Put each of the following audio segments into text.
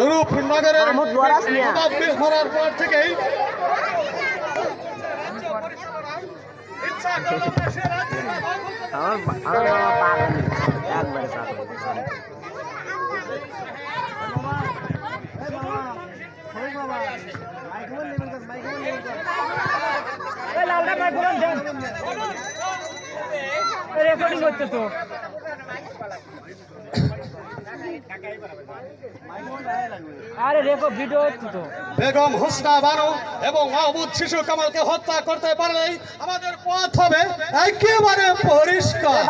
রূপনগরের নবাব বীর হওয়ার পর থেকেই রেকর্ডিং করতে তো আরে রেকর্ড ভিডিও হচ্ছে তো। বেগম হোসনা বানু এবং মাহমুদ শিশু কামালকে হত্যা করতে পারলেই আমাদের পথ হবে একেবারে পরিষ্কার।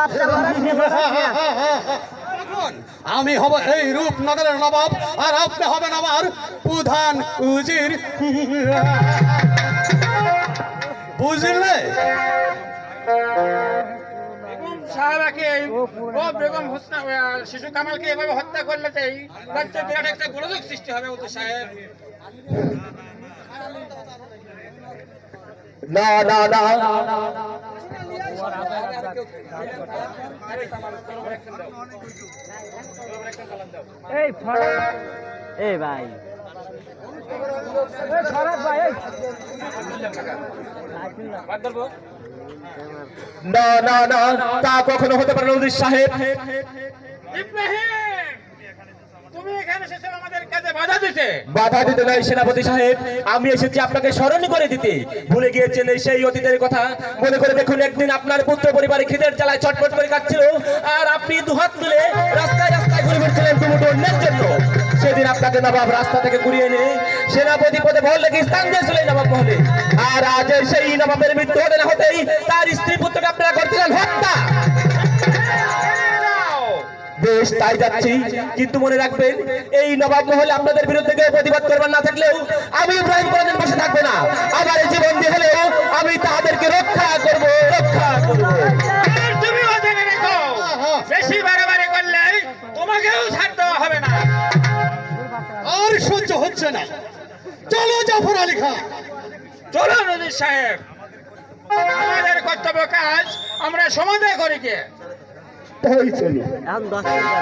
আমি হব এই রূপনগরের নবাব আর আপনি হবেন আমার প্রধান উজির, বুঝলে? বেগম হোসনা শিশু কামালকে এভাবে হত্যা করলে এই রাজ্যে বিরাট একটা গোলযোগ সৃষ্টি হবে উদ্দেশ্য সাহেব। না না না এই ভাই খারাপ ভাই না না না তা কখনো হতে পারে না উজির সাহেব। ইব্রাহিম, তুমি এখানে এসেছো আমাদের কাজে বাধা দিতে? বাধা দিতে নয় সেনাপতি সাহেব, আমি এসেছি আপনাকে স্মরণ করে দিতে। ভুলে গিয়েছেন সেই অতীতের কথা? মনে করে দেখুন, একদিন আপনার পুত্র পরিবারে খিদের জ্বালায় ছটফট করে কাটছিল, আর আপনি দুহাত তুলে রাস্তায় রাস্তায় ঘুরে ফিরছিলেন দুমুঠো অন্যের জন্য। সেদিন আপনাকে নবাব রাস্তা থেকে ঘুরিয়ে এনে সেনাপতি পদে বল রেখে স্থান দিয়েছিলেন নবাব মহলে। আর আজ সেই নবাবের মৃত্যু হতে না হতেই তার স্ত্রী পুত্রকে আপনারা করছিলেন হত্যা। বেশ, তাই যাচ্ছি, কিন্তু মনে রাখবেন এই নবাব মহলে আপনাদের বিরুদ্ধে কেউ প্রতিবাদ করবার না থাকলেও আমি ইব্রাহিম কোনদিন বসে থাকবো না। আমার এই জীবন দিয়ে হলেও আমি তাদেরকে রক্ষা করব, রক্ষা করব। তুমি ওখানে রেখো, বেশি বাড়াবাড়ি করলে তোমাকেও ছাড় দেওয়া হবে না। আর সহ্য হচ্ছে না, চলো জাফর আলী খান। চলো নজির সাহেব, আমাদের কর্তব্য কাজ আমরা সমাধান করি কে। তাই চলো। এখন 10 মিনিট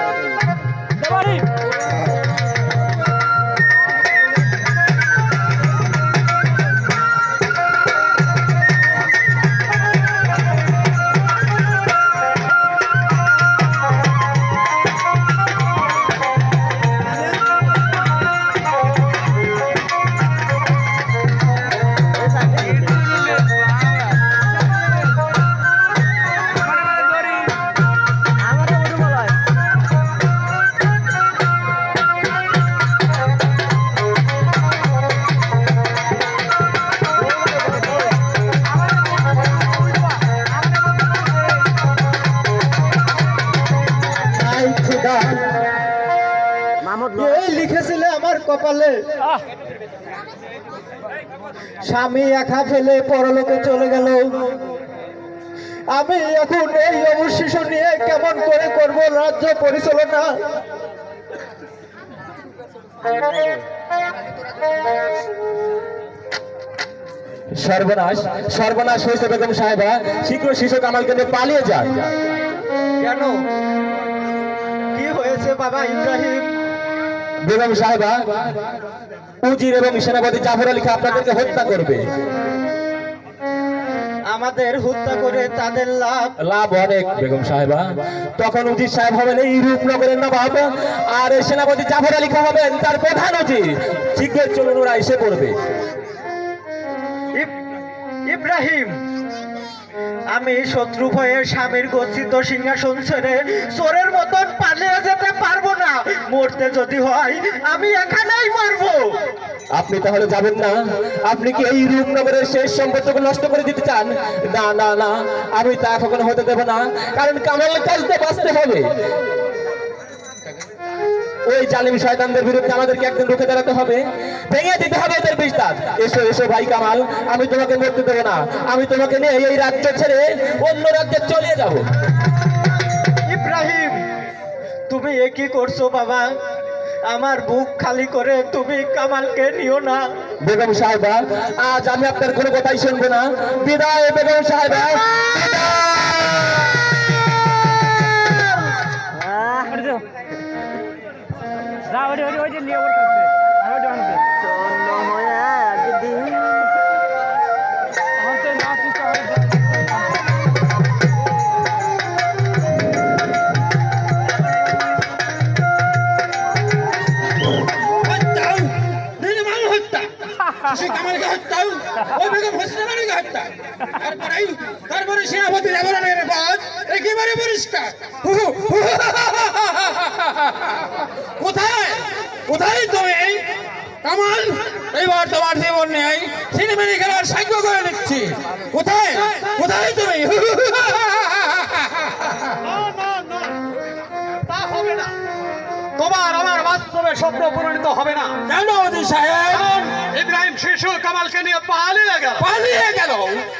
লিখেছিলে আমার কপালে, স্বামী একা ফেলে পরলোকে চলে গেল। আমি এখন এই অবশিষ্ট নিয়ে কেমন করে করব রাজ্য পরিচালনা? সর্বনাশ, সর্বনাশ হয়েছে বেগম সাহেবা। শীঘ্র শিশু কামালকে নিয়ে পালিয়ে যান। কেন, কি হয়েছে বাবা ইব্রাহিম? বেগম সাহেবা, উজির এবং সেনাপতি জাফর আলী খান আপনাদেরকে হত্যা করবে। আমাদের হত্যা করে তাদের লাভ? লাভ অনেক বেগম সাহেবা। তখন উজির সাহেব হবেন এই রূপনগরের নবাব, আর সেনাপতি জাফর আলী খান হবেন তার প্রধান উজির। শীঘ্রই চলুন, ওরা এসে পড়বে। ইব্রাহিম, আমি শত্রু ভয়ে স্বামীর গচ্ছিত সিংহাসন ছেড়ে চোরের মতন পালিয়ে যেতে পারবো না। মরতে যদি হয় আমি এখানেই মরবো। আপনি তাহলে যাবেন না? আপনি কি এই রূপনগরের শেষ সম্পদটুকু নষ্ট করে দিতে চান? না না না, আমি তা কখনো হতে দেব না, কারণ কামালের কাজতে বাঁচতে হবে। ওই জালিম শয়তানদের বিরুদ্ধে আমাদেরকে একদিন রুখে দাঁড়াতে হবে, ভেঙে দিতে হবে ওদের বিস্তার। এসো এসো ভাই কামাল, আমি তোমাকে মরতে দেবো না। আমি তোমাকে নিয়ে এই রাজ্য ছেড়ে অন্য রাজ্যে চলে যাব। ইব্রাহিম, তুমি এ কি করছো বাবা? আমার বুক খালি করে তুমি কামালকে নিও না। বেগম সাহেবা, আজ আমি আপনার কোনো কথাই শুনবো না। বিদায় বেগম সাহেবা, বিদায়। যা ওই যে নিয়ে ওর কাছে আর ওই আনবে শূন্য হয়ে একদিন আমার তো না কিছু হবে হত্যা নির্মম হত্যা শিশু কামালকে হত্যা ওই বেগম হোসনে বানুকে হত্যা তারপরে সেনাপতি জাফরানের বাদ একেবারে পরিষ্কার কোথায় তুমি কামাল এইবার তোমার জীবন নেই সিনেমিনি খেলার সাহায্য করে দিচ্ছি কোথায় তুমি তা হবে না, তোমার আমার বাস্তবে স্বপ্ন পূরণিত হবে না। কেন অজি সাহেব কারণ ইব্রাহিম শিশু কামালকে নিয়ে পালিয়ে গেল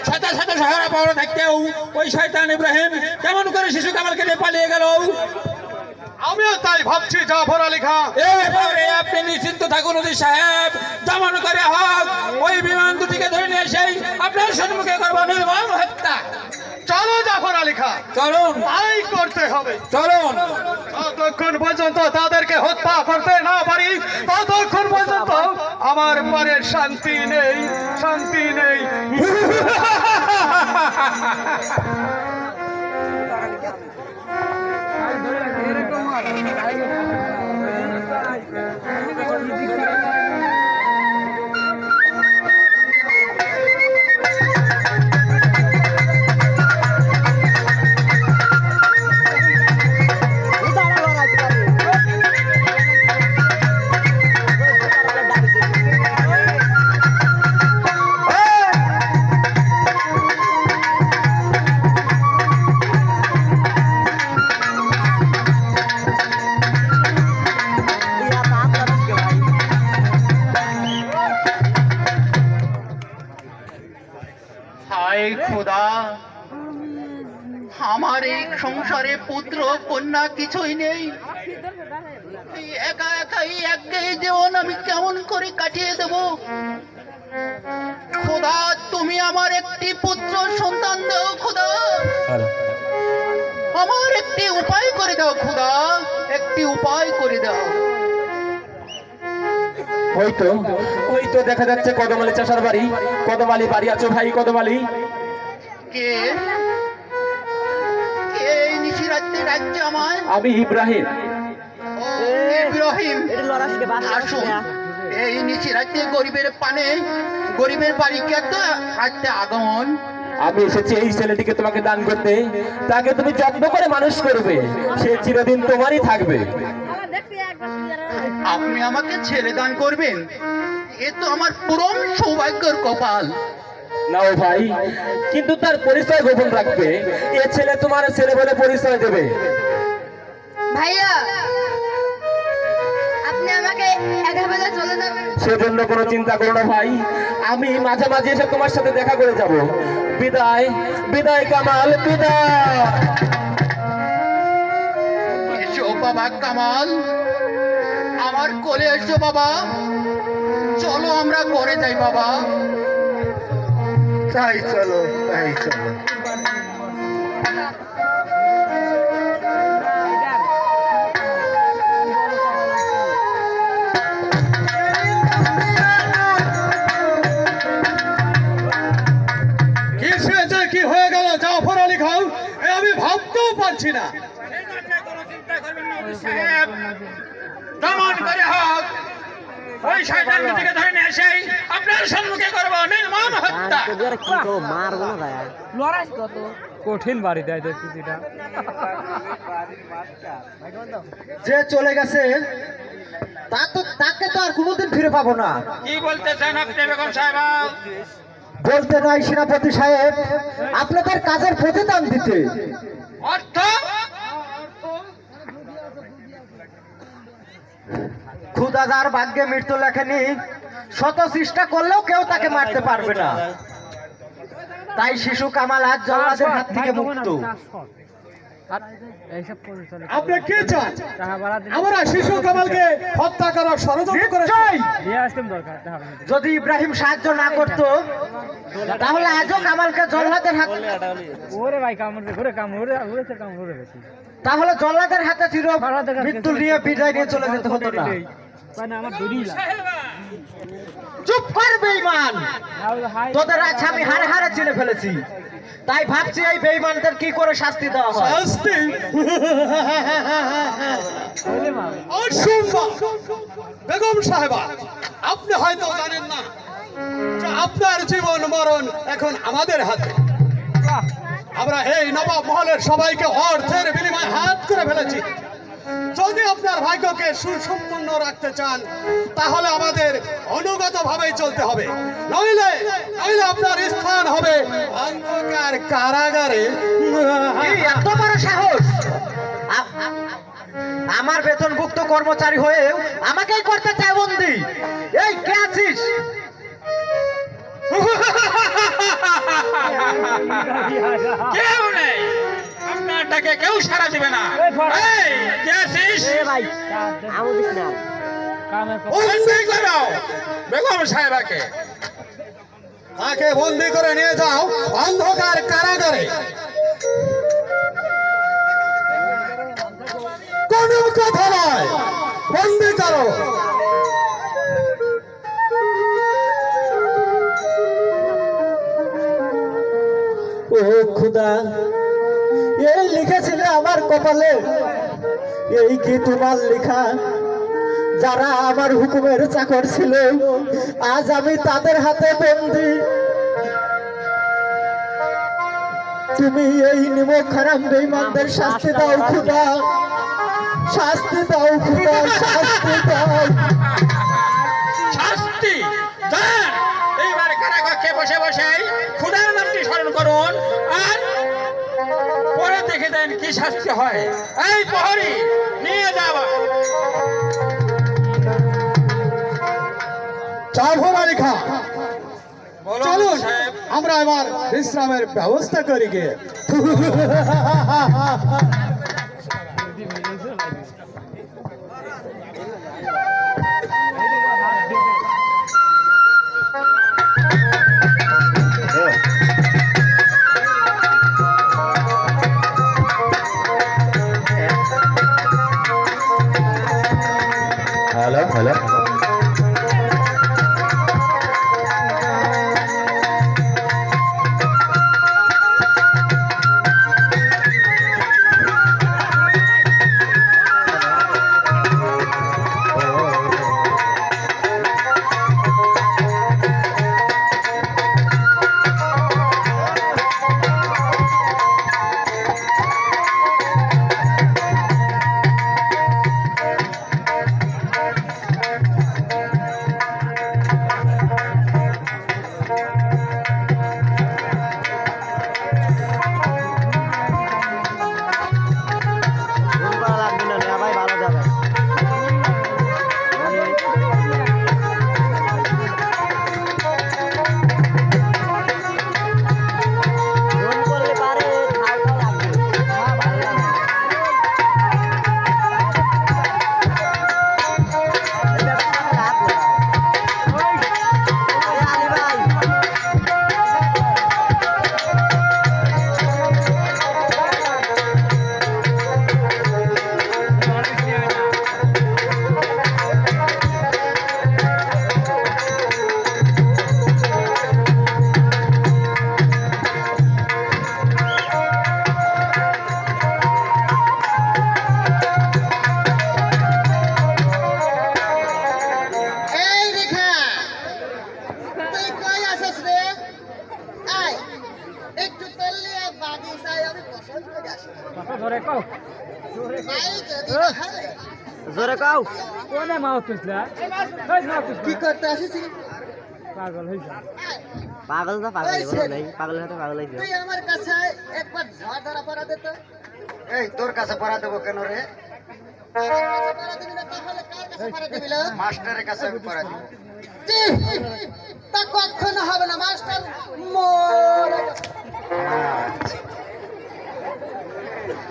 শত শহরে পাওয়া থাকতেও ওই শয়তান ইব্রাহিম কেমন করে শিশু কামালকে নিয়ে পালিয়ে গেল আমিও তাই ভাবছি জাফর আলী খান। এ ব্যাপারে আপনি নিশ্চিন্ত থাকুন অজি সাহেব, যেমন করে হোক ওই বিমান দুটিকে ধরে নিয়ে এসে আপনার সম্মুখে করবো নির্মম হত্যা। চলো জাফর আলী খান, চলুন তাই করতে হবে। চলুন যতক্ষণ পর্যন্ত তাদেরকে হত্যা করতে না পারি ততক্ষণ পর্যন্ত আমার মনে শান্তি নেই। হায় খোদা, আমার এই সংসারে পুত্র কন্যা কিছুই নেই। এই একা একাই একঘেয়ে জীবন আমি কেমন করে কাটিয়ে দেব? খোদা, তুমি আমার একটি পুত্র সন্তান দাও খোদা, আমার একটি উপায় করে দাও খোদা, একটি উপায় করে দাও। ওই তো দেখা যাচ্ছে কদমালি চাষার বাড়ি। কদমালি বাড়ি আছো ভাই? কদমালি কে কে এই নিশিরাত্রি রাজ্যে আমায়? আমি ইব্রাহিম। ও, ইব্রাহিম, এটা লড়াইকে বাস আসুন। এই নিচে রাজ্যে গরিবের বাড়ি কেটে হাঁটতে আগমন। আমি এসেছি এই ছেলেটিকে তোমাকে দান করতে, তাকে তুমি যত্ন করে মানুষ করবে, সে চিরদিন তোমারই থাকবে। আপনি আমাকে ছেড়ে দান করবেন? এ তো আমার পরম সৌভাগ্যের কপাল। নাও ভাই, কিন্তু তার পরিচয় গোপন রাখবে। এ ছেলে তোমার ছেলে বলে পরিচয় দেবে। ভাইয়া, আপনি আমাকে একা ফেলে চলে যাবেন? সেজন্য কোনো চিন্তা করো না ভাই, আমি মাঝে মাঝে এসে তোমার সাথে দেখা করে যাব। বিদায় বিদায় কামাল, বিদায়। এসো বাবা কামাল, আমার কোলে এসো বাবা, চলো আমরা ঘরে যাই বাবা। তাই চলো। কিসে যে কি হয়ে গেল জাফর আলী খান, এ আমি ভাবতেও পারছি না। সাহেব, যেমন করে হোক ওই শয়তান দুটিকে ধরে নিয়ে এসে আপনার সম্মুখে করবো নির্মম হত্যা। মারবো না ভাই। লড়াই কত কঠিন বাড়ি দেয় এটা যে চলে গেছে তাকে তো আর কোনোদিন ফিরে পাবো না। কি বলতে চান আপনি বেগম সাহেব? বলতে নয় সেনাপতি সাহেব, আপনাদের কাজের প্রতিদান দিতে। অর্থ? খুদা যার ভাগ্যে মৃত্যু লেখেনি, শত চেষ্টা করলেও কেউ তাকে মারতে পারবে না। তাই শিশু কামাল আজ জল্লাদের হাত থেকে মুক্ত। এইসব পরিচয় আপনি কি চান? টাকা বাড়া দিলে আমরা শিশু কামালকে হত্যা করার ষড়যন্ত্র করেছি। দিয়ে আসতেন দরকার টাকা বাড়া দিলে। যদি ইব্রাহিম সাহায্য না করত তাহলে আজও কামালকে জল্লাদের হাত ওরে ভাই কামড় ঘুরে কামড় উড়েছে কামড় বেশি তাহলে জল্লাদের হাতে চির জল্লাদের কাছে মৃত্যু নিয়ে বিদায় নিয়ে চলে যেতে হতো না। মানে আমার দড়ি চুপ কর বেঈমান, তোদের আজ আমি হারে হারে চিনে ফেলেছি, তাই ভাবছি এই বেঈমানদের কি করে শাস্তি দেওয়া হয়। শাস্তি অসম্ভব। বেগম সাহেবা, আপনি হয়তো জানেন না যে আপনার জীবন মরণ এখন আমাদের হাতে। আমরা এই নবাব মহলের সবাইকে অর্থের বিনিময়ে হাত করে ফেলেছি। যদি আপনার ভাগ্যকে সুসম্পন্ন রাখতে চান তাহলে আমাদের অনুগত ভাবেই চলতে হবে, নইলে নইলে আপনার স্থান হবে অন্ধকার কারাগারে। কি এত বড় সাহস! আমার বেতনভুক্ত কর্মচারী হয়েও আমাকেই করতে চায় বন্দি। এই কে আছিস? কেউ নেই, আপনারটাকে কেউ সারা দিবে না। এই, কে আছিস? বন্দি করো বেগম সাহেবাকে। তাকে বন্দি করে নিয়ে যাও অন্ধকার কারাগারে। কোনো কথা নয়, বন্দি করো। ও খুদা, এই লিখেছিলে আমার কপালে, এই কি তোমার লেখা? যারা আমার হুকুমের চাকর ছিল আজ আমি তাদের হাতে বন্দি। তুমি এই নিমক হারাম বেঈমানদের শাস্তি দাও খুদা, শাস্তি দাও খুদা, শাস্তি দাও। শাস্তি দেন। এইবার কারাগারে বসে বসে খুদার নামটি স্মরণ করুন, আর পরে দেখে দেন কি শাস্তি হয়। এই প্রহরী, নিয়ে যাওয়া। চাভো মালিকা, বলুন চলুন সাহেব। আমরা এবার বিশ্রামের ব্যবস্থা করি গিয়ে। হ্যালো হ্যালো, জোরে কাও কোনে মাও তুসলা কি করতে আসিস? পাগল হইছে পাগল তো পাগল নাই, পাগলের সাথে পাগল হইছে। তুই আমার কাছে একবার ঝড় ধরা পড়া দে তো। এই তোর কাছে পড়া দেবো কেন রে? মাস্টারের কাছে আমি পড়া দিব। তা কখনো হবে না, মাস্টার মরে গেছে।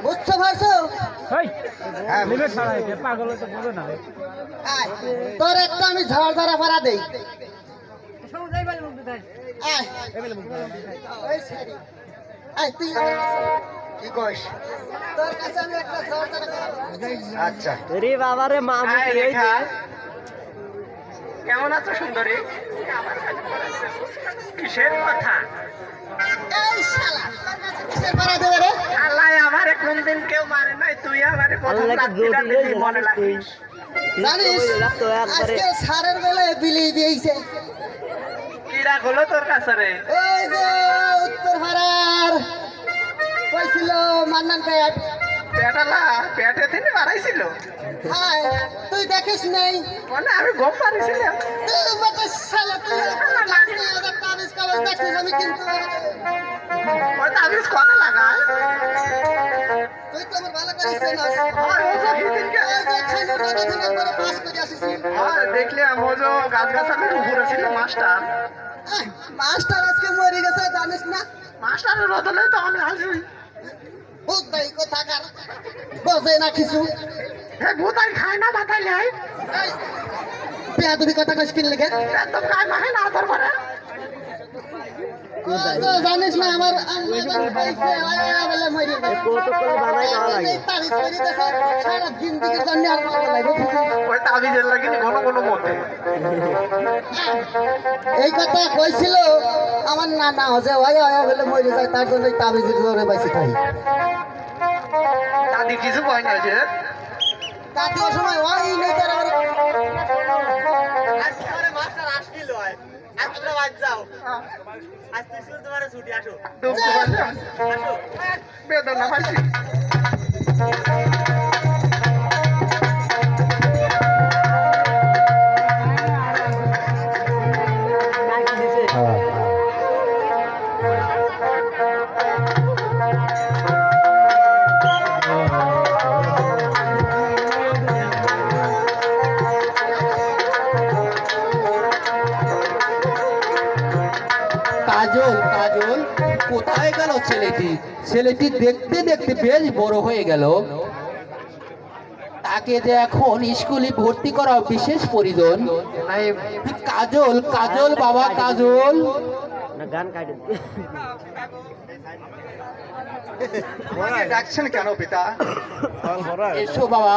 বুঝতে পারছো? এই লিমিট ছাড়া এটা পাগল তো বুঝো না। আয়, তোর একটা আমি ঝড় ধরা পড়া দেই। আয়, ওই সারি। আয় তুই আমার কাছে। কি কইস আচ্ছা রে বাবা রে মা আয় রেখা কেমন আছো সুন্দরী কিসের কথা আল্লাহ আমারে কোনদিন কেউ মারে নাই তুই আমারে প্রথম আল্লাহকে রাত্রিটা জোর দিয়ে দিলি মনে রাখিস জানিস তো একবারে সারের বেলায় বিলি দিয়েছে কি রাখলো তোর কাছে রে ওই যে উত্তর পাড়ার কইছিল মান্নান পেট পেটালা পেটে থেকে বাড়াইছিল হাই তুই দেখিস নেই মানে আমি গম পারিছিলাম তুই বেটা শালা তুই ওদের তাবিজ কাগজ দেখছিস আমি কিন্তু ওই তাবিজ কত লাগায় তুই তো আমার ভালো করিস না আর ও যে সেদিনকে ওই যে খাইলো রাজা থেকে একবার পাস করে আসিস আর দেখলে ও যে গাছ গাছালির উপরে ছিল মাস্টার মাস্টার আজকে মরে গেছে জানিস না মাস্টারের বদলে তো আমি আসি বুঝতাই কোথাকার বোঝে না কিছু হে ভূতাই খায় না মাথায় লাই পেয়া তুমি কথা কইস কিনলে গে একদম খায় মাহে না তোর করে জানিস না আমার আম্মা যখন পাইছে বলে মরে গেছে কত করে বানাই খাওয়া লাগে তাবিজ করে দিয়েছে সারা জিন্দিগির জন্য আর ভালো লাগবে ওই তাবিজের লাগে কোনো কোনো মতে এই কথা কইছিল আমার নানা হজে হয় বলে মরে যায় তার জন্য তাবিজের জোরে বাইসে থাকি দাদি কিছু কয় না যে তাতে সময় ওই নেই তার আবার দুঃখ বেদনা পাইছি কাজল কাজল কোথায় গেল ছেলেটি ছেলেটি দেখতে দেখতে বেশ বড় হয়ে গেল তাকে যে এখন স্কুলে ভর্তি করা বিশেষ প্রয়োজন কাজল কাজল বাবা কাজল না গান কাটে ডাকছেন কেন পিতা এসো বাবা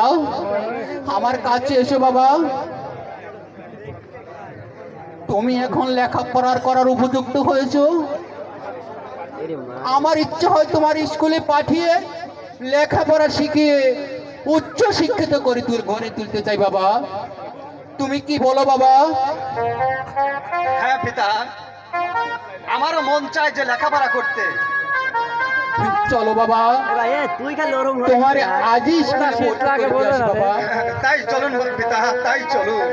আমার কাছে এসো বাবা তুমি এখন লেখাপড়ার করার উপযুক্ত হয়েছো এরে মা আমার ইচ্ছা হয় তোমার স্কুলে পাঠিয়ে লেখাপড়া শিখিয়ে উচ্চ শিক্ষিত করে ঘরে তুলতে চাই বাবা তুমি কি বলো বাবা হ্যাঁ পিতা আমারও মন চায় যে লেখাপড়া করতে চলো বাবা এ ভাই এ তুই খালি ওরম হয়ে তোমার যা। আজই স্কুলে ভর্তি করে দিয়ে আসি বাবা তাই চলুন পিতা তাই চলুন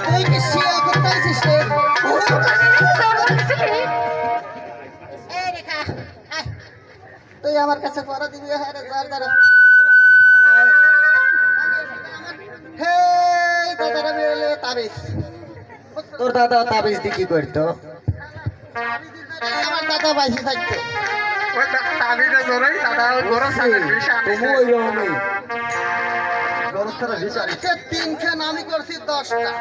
তুই কি শিয়া করতে আইছিস রে এই রেখা আয়। তুই আমার কাছে পড়া দিবি হ্যাঁ রে যার দ্বারা হে দাদারা বেরোলে তাবিজ তোর দাদা তাবিজ দি কি করতো আমার দাদা বাইসে থাকতো ওই তাবিজের জোরেই দাদা ওই গরম সাথে বেশি আনিছে সে তিনখান আমি করছি 10টা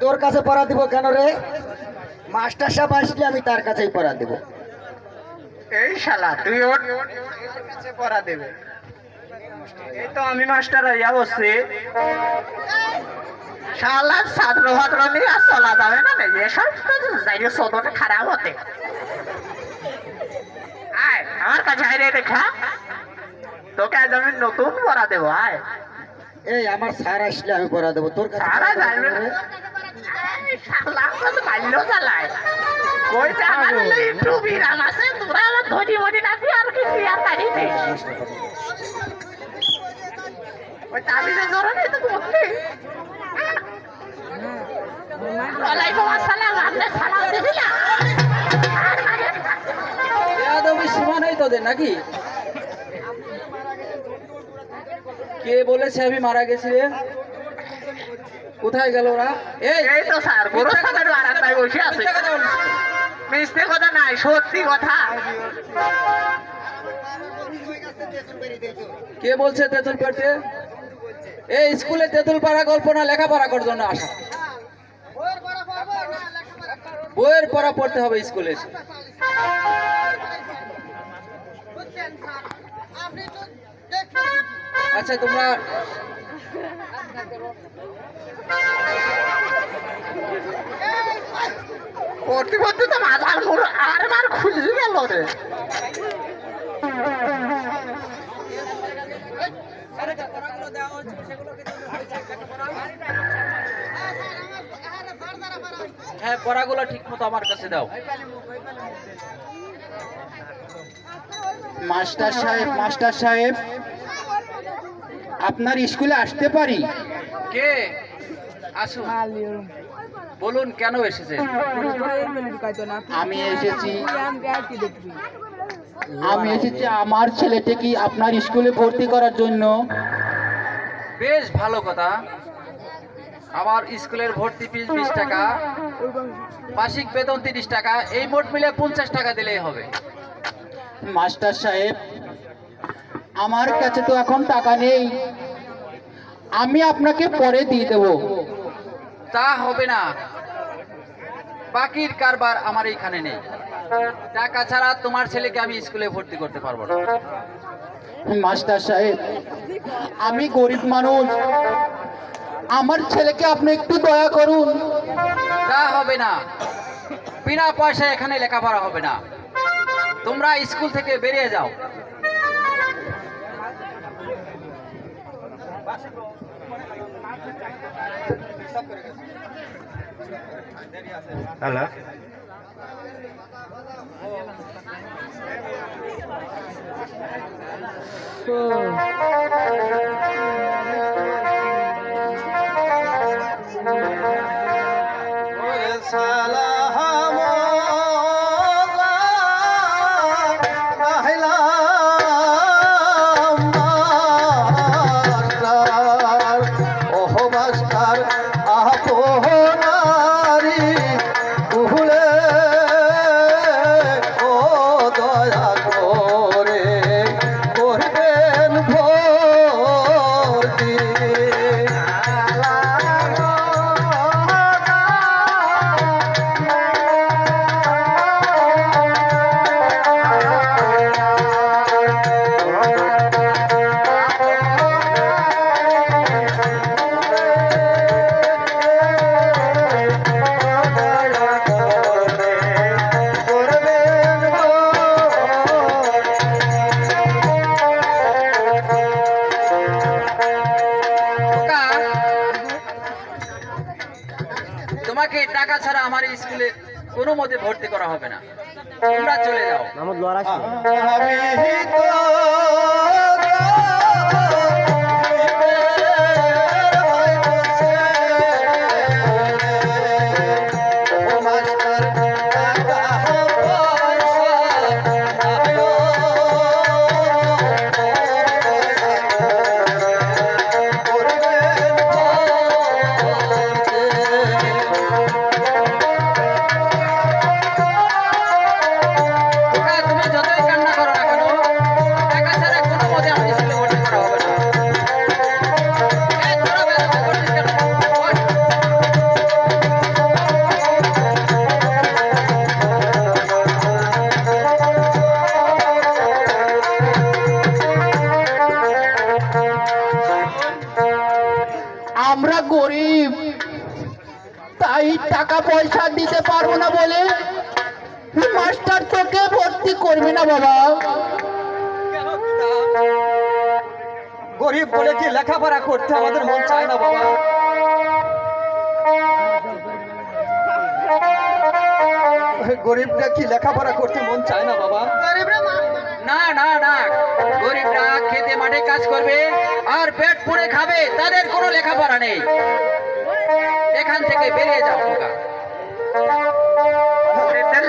তোর কাছে পড়া দিব কেন রে মাস্টার সাহেব আসলে আমি তার কাছেই পড়া দেব এই শালা তুই ওর কাছে পড়া দেবে এই তো আমি মাস্টার হইয়া বসছি শালা ছাত্র ছাত্র নিয়ে আর চলা যাবে না এসব যাই সদনে খারাপ হতে আয় আমার কাছে আয় রে দেখা তোকে আজ আমি নতুন পড়া দেবো আয় এই আমার স্যার আসলে আমি পড়া দেবো তোর কাছে স্যার আসবে? শালা তো বাল্য চালায় কইতে আমার হলো একটু বিরাম আছে তোরা আমার ধরি মরি না আর কিছু আর তারি নেই ওই তাবিজে জোরে নেই তো বলতে ওয়ালাইকুম আসসালাম আপনি সালাম দিছিলেন বেয়াদবি সীমা নেই তোদের নাকি? কে বলেছে আমি মারা গেছি রে? কোথায় গেল ওরা? এই এই তো স্যার বড় সাদার আরামদায় বসে আছে মিথ্যা কথা বলছিস। মিথ্যে কথা নাই সত্যি কথা কে বলছে তেঁতুল পাড়তে? এই স্কুলে তেঁতুল পাড়া গল্প না লেখাপড়া করার জন্য আসা। বইয়ের পড়া পড়তে হবে স্কুলে এসে। আচ্ছা তোমরা প্রতিবন্ধী তো মাথার মোড় আর বার খুলে গেল রে হ্যাঁ পড়াগুলো ঠিক মতো আমার কাছে দাও। মাস্টার সাহেব আপনার স্কুলে আসতে পারি? কে আসুন, বলুন কেন এসেছে? আমি এসেছি আমার ছেলেকে কি আপনার স্কুলে ভর্তি করার জন্য। বেশ ভালো কথা। আমার স্কুলের ভর্তি ফিস 20 টাকা, মাসিক বেতন 30 টাকা, এই মোট মিলে 50 টাকা দিলেই হবে। মাস্টার সাহেব আমার কাছে তো এখন টাকা নেই, আমি আপনাকে পরে দিয়ে দেব। তা হবে না, বাকির কারবার আমার এইখানে নেই। টাকা ছাড়া তোমার ছেলেকে আমি স্কুলে ভর্তি করতে পারবো না। মাস্টার সাহেব আমি গরিব মানুষ, আমার ছেলেকে আপনি একটু দয়া করুন। তা হবে না, বিনা পয়সায় এখানে লেখাপড়া হবে না। তোমরা স্কুল থেকে বেরিয়ে যাও। হ্যালো তোমাকে টাকা ছাড়া আমার এই স্কুলে কোনো মতে ভর্তি করা হবে না। তোমরা চলে যাও। মাহমুদ লোয়ার আসছে। তুমি যতই কান্না করো না কেন, টাকা ছাড়া কোনো মতে আমার স্কুলে ভর্তি করা হবে না। এই তোরা বেয়াদবি করছিস কেন? ওঠ। আমরা গরিব, তাই টাকা পয়সা দিতে পারবো না বলে মাস্টার তোকে ভর্তি করবে না বাবা। গরিব বলে কি লেখাপড়া করতে আমাদের মন চায় না বাবা? গরিবটা কি লেখাপড়া করতে মন চায় না বাবা? না না না, গরিবরা খেতে মাঠে কাজ করবে আর পেট পুড়ে খাবে, তাদের কোনো লেখাপড়া নেই। এখান থেকে বেরিয়ে যাও খোকা।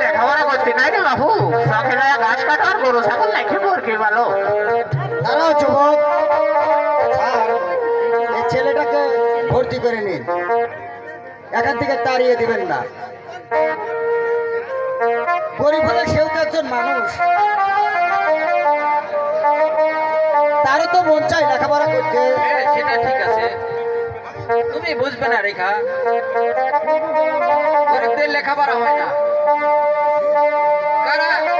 লেখাপড়া করতে নাই রে বাবু, সকালে ঘাস কাটার গরু ছাগল নাকি বরকে ভালো। দাঁড়াও যুবক, স্যার, এই ছেলেটাকে ভর্তি করে নিন, এখান থেকে তাড়িয়ে দিবেন না। গরিব হলে সেও তো একজন মানুষ, তারও তো মন চাই লেখাপড়া করতে। সেটা ঠিক আছে, তুমি বুঝবে না রেখা, গরিবদের লেখাপড়া হয় না।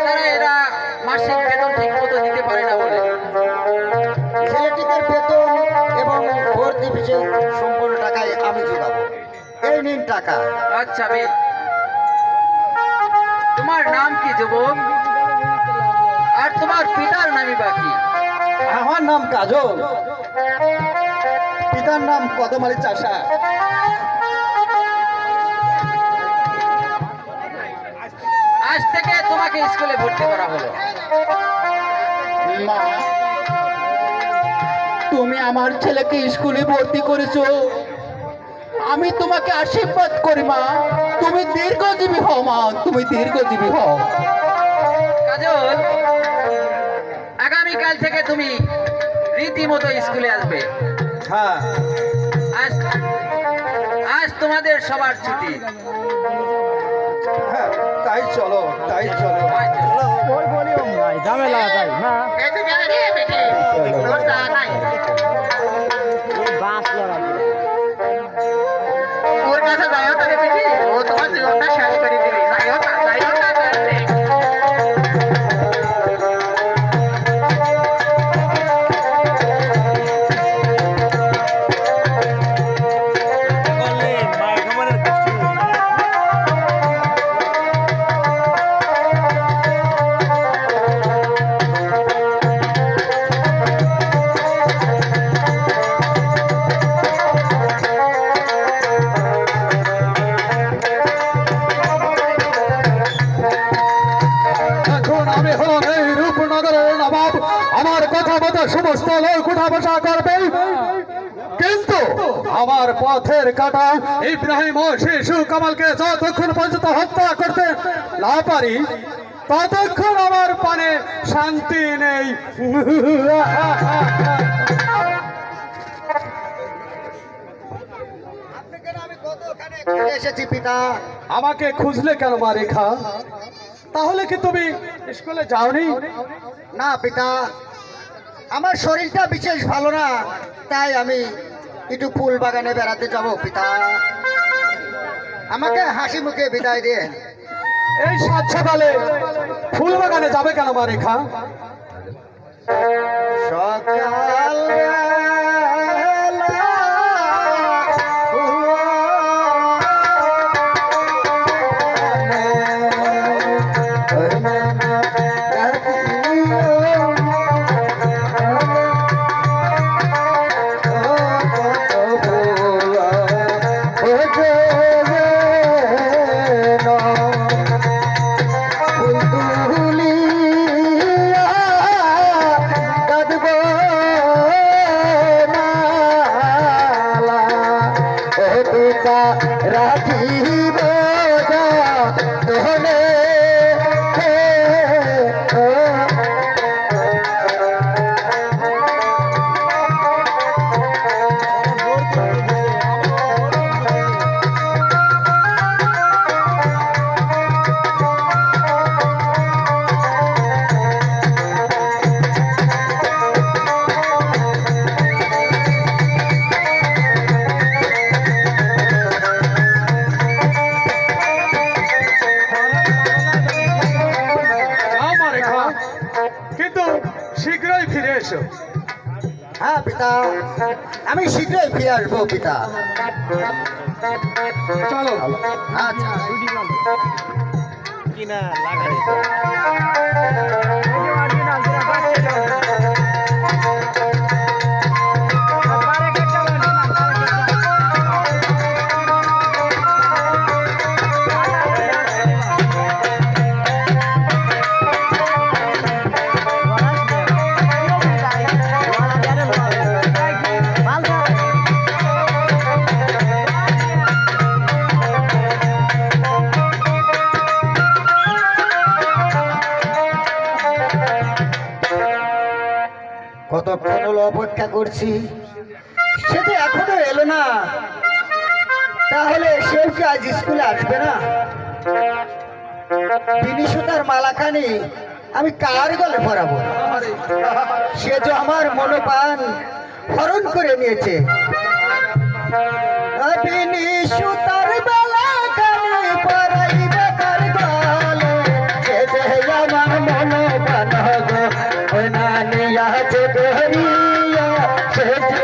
তারা এরা মাসিক বেতন ঠিক মতো দিতে পারে না বলে। ছেলেটিদের বেতন এবং ভর্তি ফিসে সম্পূর্ণ টাকায় আমি যোগাবো। এই নিন টাকা। আচ্ছা বেশ, তোমার নাম কি যুবক? আর তোমার পিতার নামই বা কি? আমার নাম কাজল, পিতার নাম কদমালী চাষা। আজ থেকে তোমাকে স্কুলে ভর্তি করা হলো। মা, তুমি আমার ছেলেকে স্কুলে ভর্তি করেছো, আমি তোমাকে আশীর্বাদ করি মা, তুমি দীর্ঘজীবী হও মা, তুমি দীর্ঘজীবী হও। কাজল, আগামীকাল থেকে তুমি রীতিমতো স্কুলে আসবে। হ্যাঁ, আজ আজ তোমাদের সবার ছুটি। হ্যাঁ, তাই চলো, তাই চলো। ঝামেলা তাই না? বাস লড়াই ওর কাছে যাইও তো রে বেটি, ও তোমার জীবনটা শেষ করে দিবে। যাইও না, যাইও না। এখন আমি হলাম এই রূপনগরের নবাব, আমার কথা মতো সমস্ত লোক উঠা বসা করবে, কিন্তু আমার পথের কাটা ইব্রাহিম ও শিশু কামালকে যতক্ষণ পর্যন্ত হত্যা করতে না পারি ততক্ষণ আমার পানে শান্তি নেই। এসেছি পিতা। আমাকে খুঁজলে কেন মা রেখা? তাহলে কি তুমি স্কুলে যাওনি? না পিতা, আমার শরীরটা বিশেষ ভালো না, তাই আমি একটু ফুল বাগানে বেড়াতে যাব পিতা। আমাকে হাসি মুখে বিদায় দিন। এই সাত সকালে ফুল বাগানে যাবে কেন মা রেখা? সকাল রাখিব তোহনে যাও মা রেখা, কিন্তু শীঘ্রই ফিরে এসো। হ্যাঁ পিতা, আমি শীঘ্রই ফিরে আসবো পিতা। চলো। আচ্ছা। কিনা লাগাই পাগল অপেক্ষা করছি, সে তো এখনো এলো না। তাহলে সেও কি আজ স্কুলে আসবে না? বিনি সুতার মালাখানি আমি কার গলে পরাবো? সে যে আমার মনোপ্রাণ হরণ করে নিয়েছে। বিনি সুতার মালাখানি পরাইবে কার গলে, সে যে আমার মনোপ্রাণ গো ওই নানিয়া যে ধরিয়া, সে যে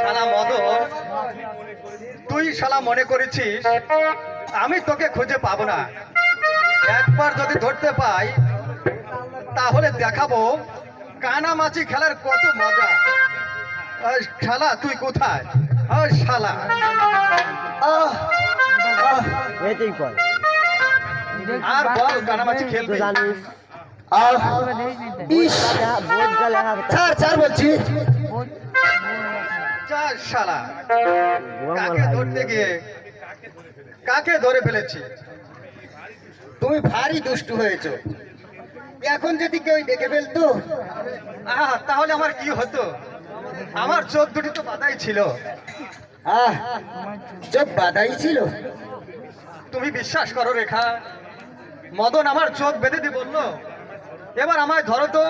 শালা মদন, তুই শালা মনে করেছিস আমি তোকে খুঁজে পাবো না? একবার যদি ধরতে পাই তাহলে দেখাবো কানামাছি খেলার কত মজা। শালা তুই কোথায়? শালা এই তুই কর, আর বল কানামাছি খেলবি? জানিস ইস, বোধ যা লেখা ছাড় ছাড় বলছি। যা শালা, কাকে ধরতে গিয়ে কাকে ধরে ফেলেছি? তুমি ভারী দুষ্টু হয়েছো। এখন যদি কেউ দেখে ফেলতো, তাহলে আমার কি হতো? আমার চোখ দুটি তো বাধাই ছিল। চোখ বাধাই ছিল। তুমি বিশ্বাস করো রেখা, মদন আমার চোখ বেঁধে দিয়ে বললো এবার আমায় ধরো তো।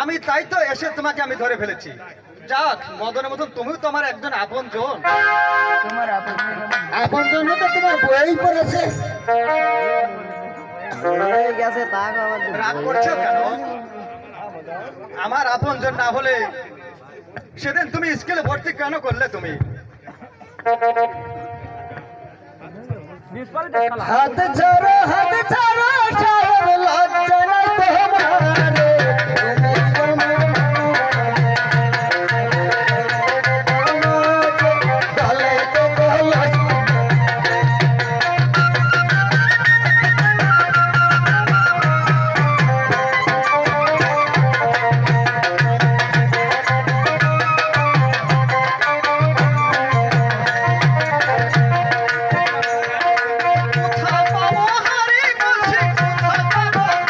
আমি তাই তো এসে তোমাকে আমি ধরে ফেলেছি। যাক, মদনের মতন তুমিও তো আমার একজন আপন জন। এখন জন্য তো তোমার বই পড়েছে। হয়ে গেছে, তা আবার রাগ করছো কেন? আমার আপন জন না হলে সেদিন তুমি স্কুলে ভর্তি কেন করলে? তুমি হাত ছাড়ো, হাত ছাড়ো, ছাড়ো, লজ্জা নাই তোমারে। গলে তো গলা, কোথা পাবো হারি বলছি, কোথা পাবো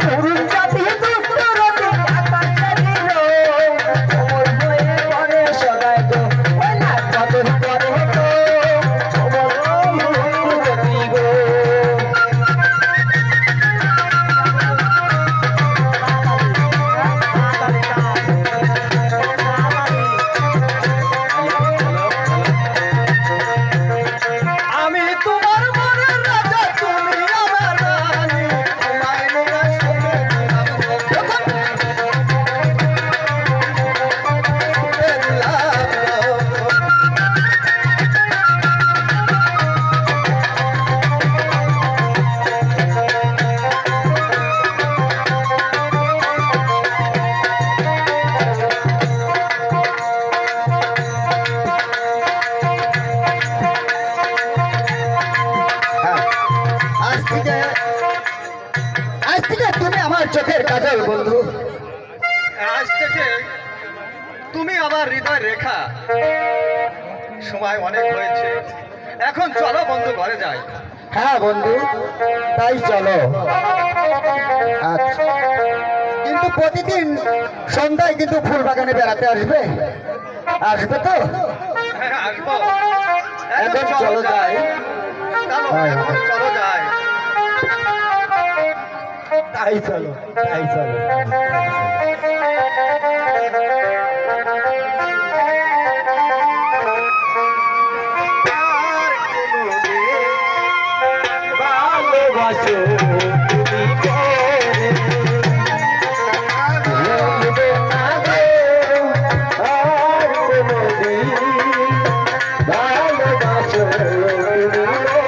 তরুণ জাতি দুষ্টুরতি আকাশে দিল, ওর বয়ে পড়ে সদাই গো, ওই না কদর করে তো, ওর দুষ্টুরতি গো। আমি তোমার মনের রাজা, তুমি আমার রানী। তোমায় নিয়ে শুনে দিলাম আজ থেকে তুমি আমার চোখের কাজল বন্ধু। আজ থেকে তুমি আমার হৃদয় রেখা। সময় অনেক হয়েছে, এখন চলো বন্ধু, ঘরে যাই। হ্যাঁ বন্ধু, তাই চলো। আচ্ছা, কিন্তু প্রতিদিন সন্ধ্যায় কিন্তু ফুল বাগানে বেড়াতে আসবে, আসবে তো? হ্যাঁ, আসবো। এখন চলো যাই। এখন চলো যাই। তাই চলো, তাই চলো। আর কোনোদিন ভালোবাসো তুমি করে, ভুলবে না গো, আর কোনোদিন ভালোবাসো তুমি করে।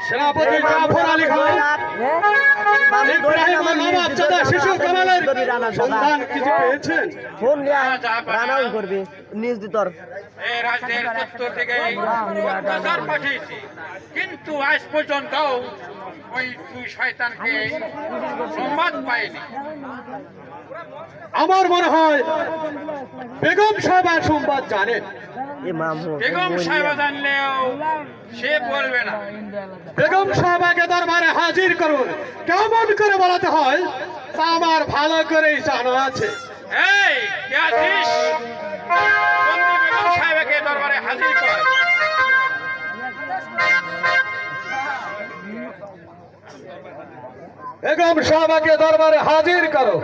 সেনাপতি জাফর আলী খান ইব্রাহিম ও নবাব চাঁদা শিশু কামালের সন্ধান কিছু পেয়েছেন? ফোন দিয়া রানাও করবি নিউজ দিতর এই রাজ্যের উত্তর থেকে প্রচার পাঠিয়েছি, কিন্তু আজ পর্যন্ত ওই দুই শয়তানকে সংবাদ পাইনি। আমার মনে হয় বেগম সাহেব সংবাদ জানেন। এ মামু বেগম সাহেব জানলেও সে বলবে না। বেগম সাহেবকে দরবারে হাজির করুন, কেমন করে বলাতে হয় তা আমার ভালো করেই জানা আছে। এই কে আছিস? বন্দি বেগম সাহেবকে দরবারে হাজির কর। বেগম সাহেবকে দরবারে হাজির করো।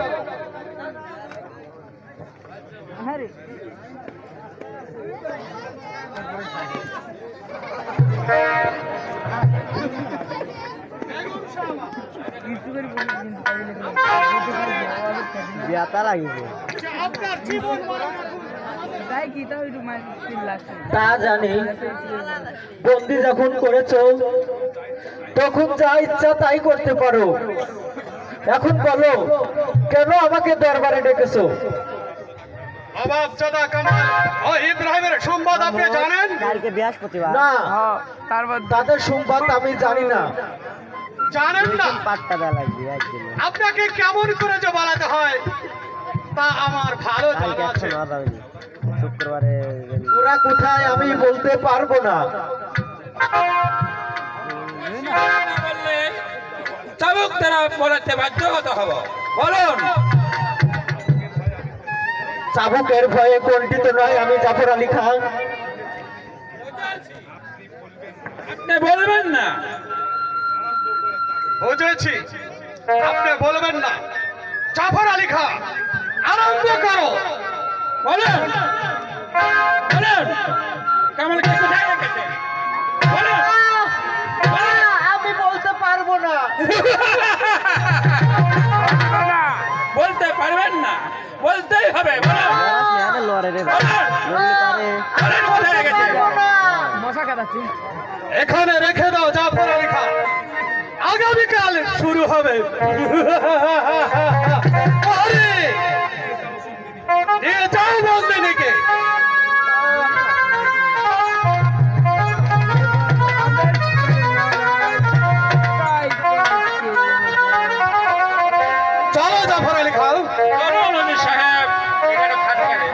বিয়াতা লাগিছে আপনার জীবন তা জানি, বন্দি যখন করেছো তখন যা ইচ্ছা তাই করতে পারো। এখন বলো কেন আমাকে দরবারে ডেকেছো? নবাব চাঁদা কামাল ও ইব্রাহিমের সংবাদ আপনি জানেন? কালকে বৃহস্পতিবার না, তাদের সংবাদ আমি জানি না। জানেন না? পাট্টা দেওয়া লাগবে একদিন আপনাকে কেমন করে যে বলাতে হয় তা আমার ভালো কালকে জানা আছে। এখন আর যাবেনি শুক্রবারে ওরা কোথায় আমি বলতে পারবো না। বললে চাবুক তারা বলাতে বাধ্য হতে হবে। বলুন। চাবুকের ভয়ে কণ্ঠিত নয় আমি জাফর আলী খান। আপনি বলবেন না। বুঝেছি, আপনি বলবেন না। জাফর আলী খান, আরম্ভ করো। বলুন বলুন কামালকে কোথায় রেখেছে? বলুন। আমি বলতে পারবো না। বলতে পারবেন না, বলতেই হবে। বলুন। লড়ে রে বলুন। বলুন কোথায় রেখেছে? এখানে রেখে দাও জাফর আলী খান, আগামীকাল শুরু হবে। আরে, নিয়ে যাও বন্দিনীকে। চলো জাফর আলী খান। চলুন অলি সাহেব, এখানে খাট করে।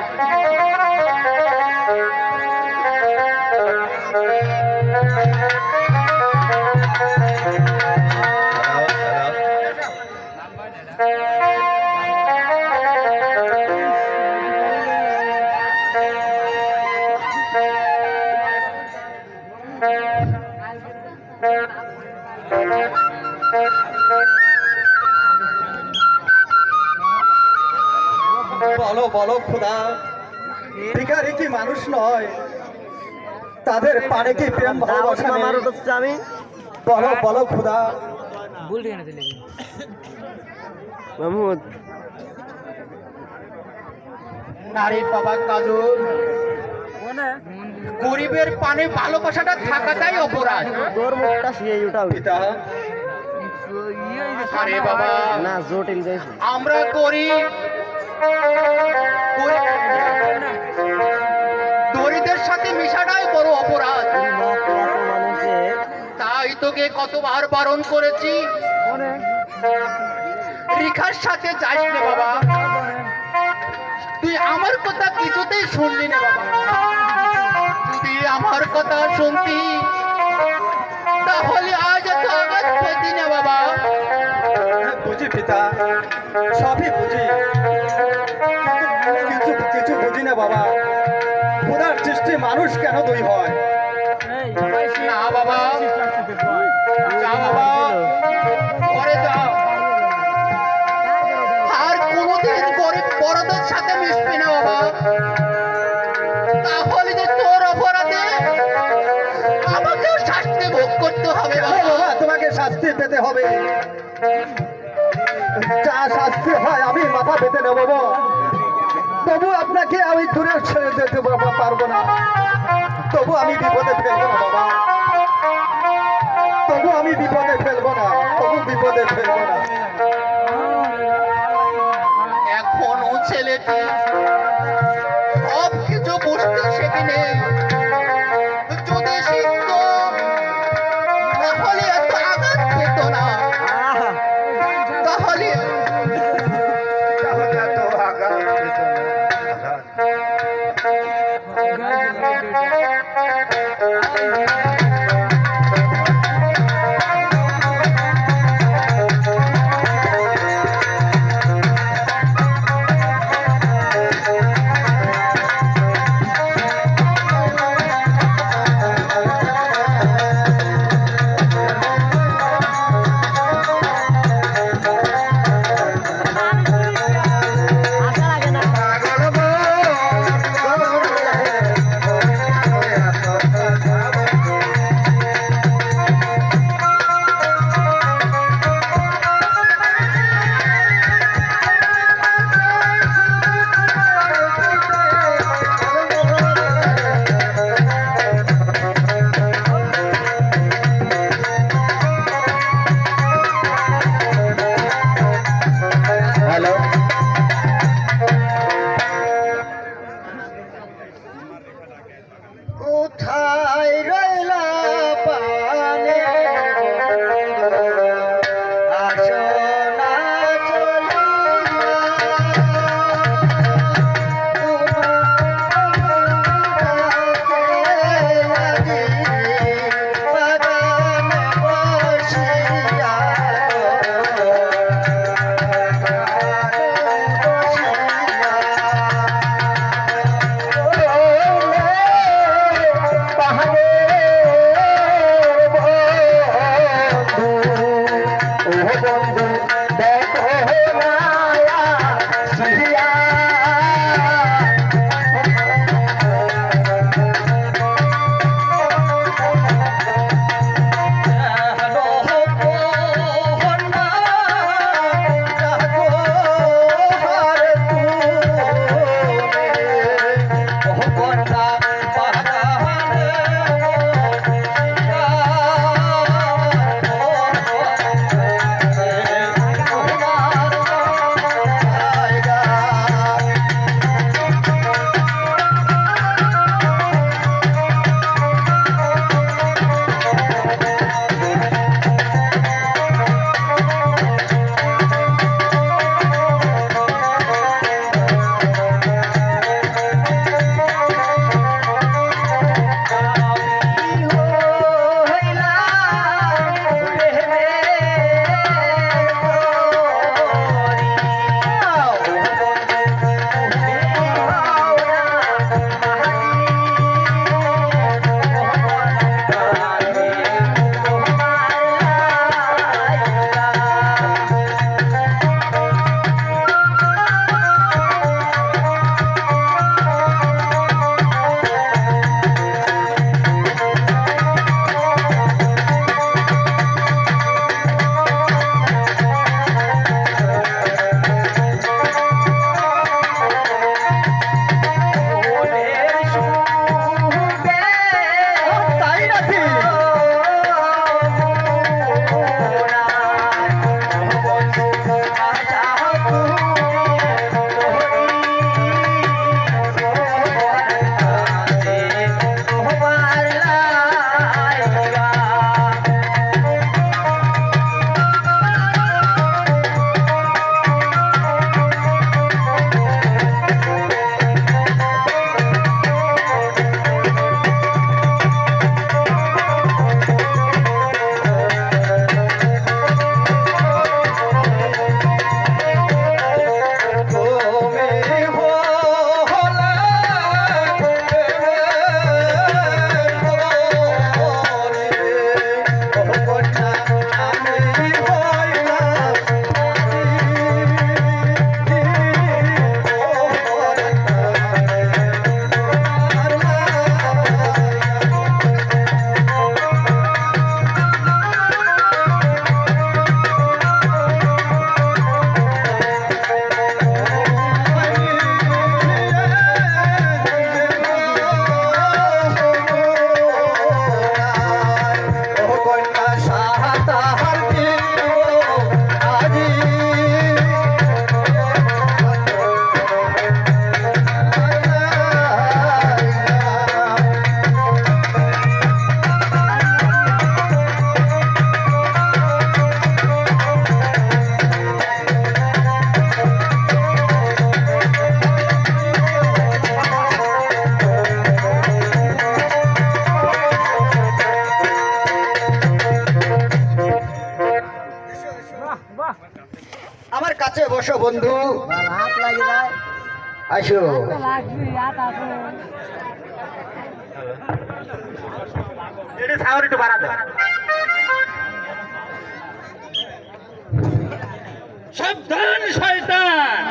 বলো বলো খোদা, ভিখারি কি মানুষ নয়? তাদের পানে কি প্রেম ভালোবাসা নেই? মারো হচ্ছে আমি বলো বলো খোদা। মাহমুদ নারীর বাবা কাজল গরিবের পানে ভালোবাসাটা থাকাটাই অপরাধ। তোর মুখটা শুয়ে উঠাও পিতা আরে বাবা, না জটিল যাইছে আমরা দরিদ্রের সাথে মিশাটাই বড় অপরাধ। মানুষের তাই তোকে কতবার বারণ করেছি, রেখার সাথে যাস না বাবা। তুই আমার কথা কিছুতেই শুনলি না বাবা। যদি আমার কথা শুনতি তাহলে আজ এত আঘাত পেতি না বাবা। বুঝি পিতা, সবই বুঝি, কিন্তু কিছু বুঝি না বাবা। খোদার সৃষ্টি মানুষ কেন দুই হয়? না বাবা, যা বাবা, ঘরে যাও। আর কোনোদিন গরিব বড়দের সাথে মিশবি না বাবা। তাহলে যে তোর অপরাধে আমাকেও শাস্তি ভোগ করতে হবে হ্যাঁ বাবা। বাবা, তোমাকে শাস্তি পেতে হবে। যা শাস্তি হয় আমি মাথা পেতে নেব বাবা। তবু আপনাকে আমি দূরে ছেড়ে যেতে পারবো না। তবু আমি বিপদে ফেলবো না বাবা। তবু আমি বিপদে ফেলবো না। তবু বিপদে ফেলবো না। এখনো ছেলেটি সব কিছু বুঝতে শেখেনি। যদি শিখত তাহলে এত আঘাত পেত না। তাহলে এত আঘাত পেত না। আমার কাছে বসো বন্ধু, হাত লাগে যায় আসো। এটা সাউন্ড একটু বাড়াতে। সাবধান শয়তান,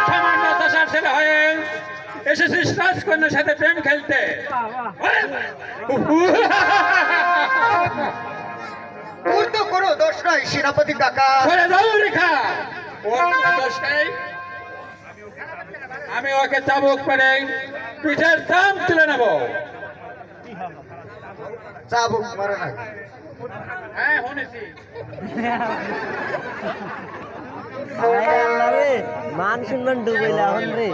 সামান্য দশার ছেলে হয়ে এসেছিস রাজকন্যার সাথে প্রেম খেলতে। ওর তো কোনো দোষ নাই সেনাপতি কাকা। সরে যাও রেখা, ওর কোনো দোষ নেই। আমি ওকে চাবুক মেরে পিঠের দাম তুলে নেব। চাবুক মারে না। হ্যাঁ শুনেছি। আল্লাহ রে, মান সম্মান ডুবাইলা এখন রে।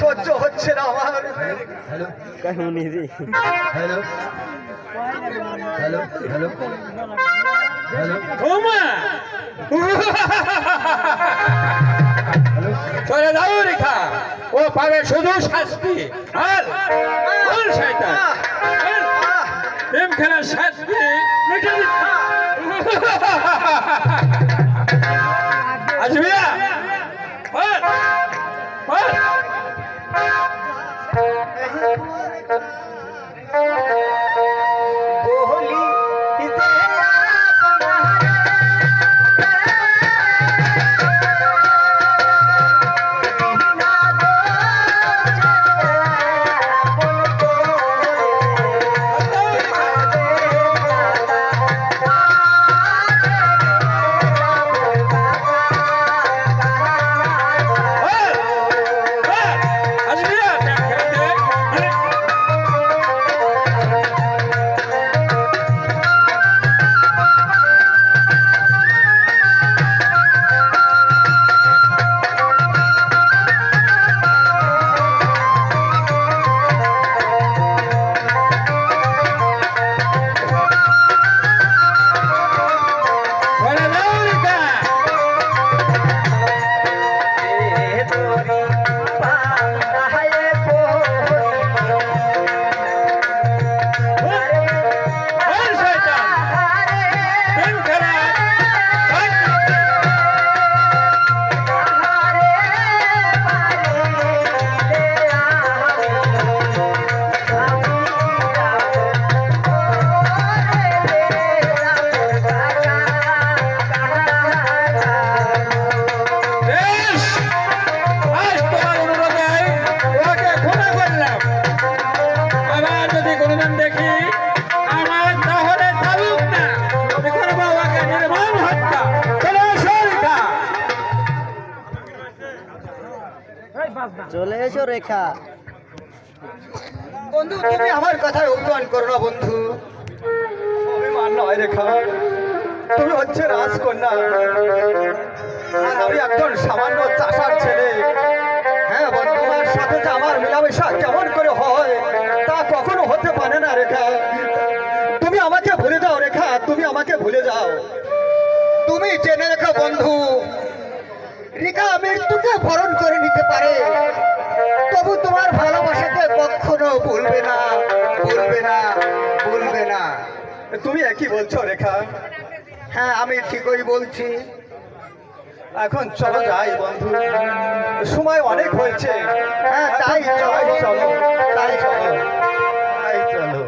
সহ্য হচ্ছে না আমার। কাহিনী রে। ওমা চলে যাও রেখা, ও পাবে শুধু শাস্তি। আর আর শয়তান, আর প্রেম খেলার শাস্তি মিটে দিচ্ছি। আসবি না? আর, আর। চলে এসো রেখা। বন্ধু তুমি আমার কথায় অভিমান করো না বন্ধু। অভিমান নয় রেখা, তুমি হচ্ছে রাজকন্যা আর আমি একজন সামান্য চাষার ছেলে। হ্যাঁ বন্ধু, তোমার সাথে যে আমার মেলামেশা কেমন করে হয় তা কখনো হতে পারে না রেখা। তুমি আমাকে ভুলে যাও রেখা, তুমি আমাকে ভুলে যাও। তুমি জেনে রেখো বন্ধু, রেখা মৃত্যুকে বরণ করে নিতে পারে, তবু তোমার ভালোবাসাকে কখনো ভুলবে না, ভুলবে না, ভুলবে না। তুমি একই বলছো রেখা। হ্যাঁ আমি ঠিকই বলছি। এখন চলো যাই বন্ধু, সময় অনেক হয়েছে। হ্যাঁ তাই চলো, চলো, তাই চলো। তাই চলো।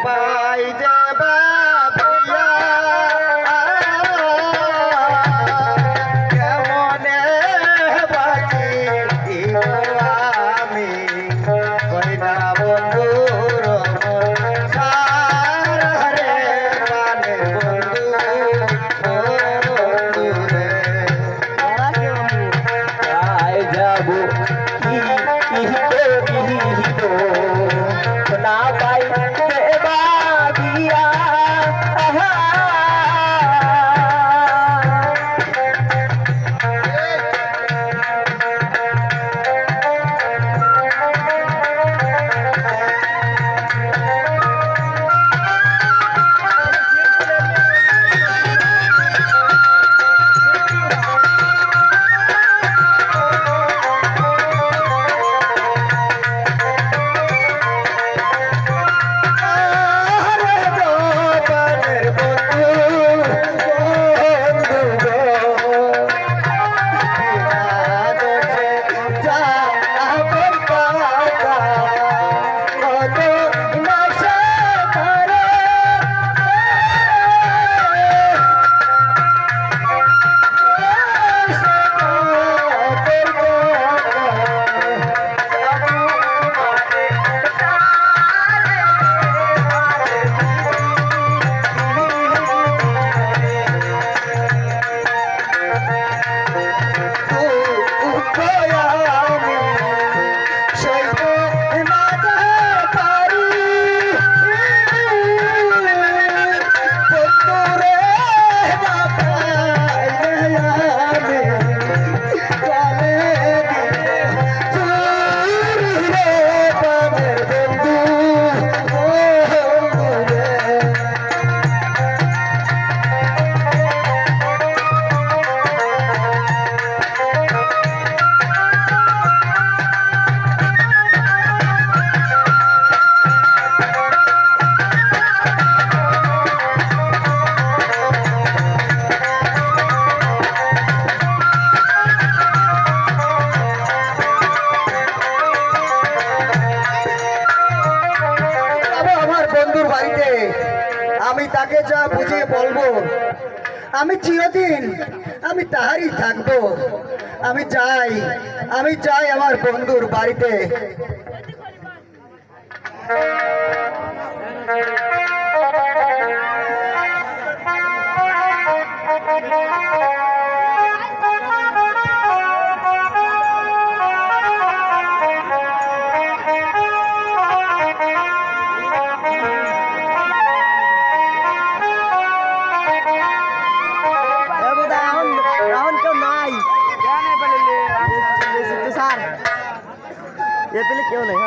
পাই যে বাবিয়া কেমনে বাকি আমি কইনা বন্ধুর সারে মানে বন্ধু রে তাই যাব কি না পাই বাবিয়া আমি তাকে যা বুঝিয়ে বলবো, আমি চিরদিন আমি তাহারই থাকবো। আমি যাই আমার বন্ধুর বাড়িতে। রাহুল কেউ নাই স্যার, এ পেলে কেউ নেই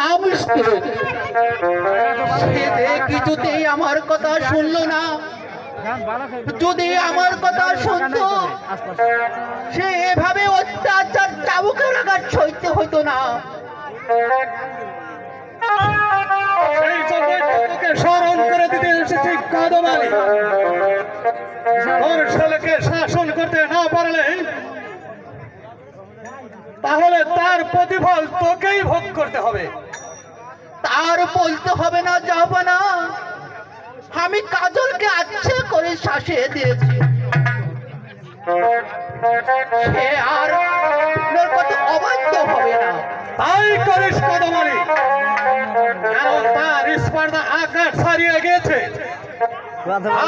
নাম সে যে কিছুতেই আমার কথা শুনলো না। যদি আমার কথা শুনতো সে এভাবে অত্যাচার চাবুকের আঘাত সইতে হতো না। সেই জন্যই তোকে স্মরণ করে দিতে এসেছি কদম আলী। তোর ছেলেকে শাসন করতে না পারলে তাহলে তার প্রতিফল তোকেই ভোগ করতে হবে। তার বলতে হবে না যাবো না, আমি কাজলকে আচ্ছা করে শাসিয়ে দিয়েছি। সে আর আপনার কথা অবাধ্য হবে না। তাই করিস কদম আলী, কারণ তার স্পর্ধা আকাশ ছাড়িয়ে গেছে।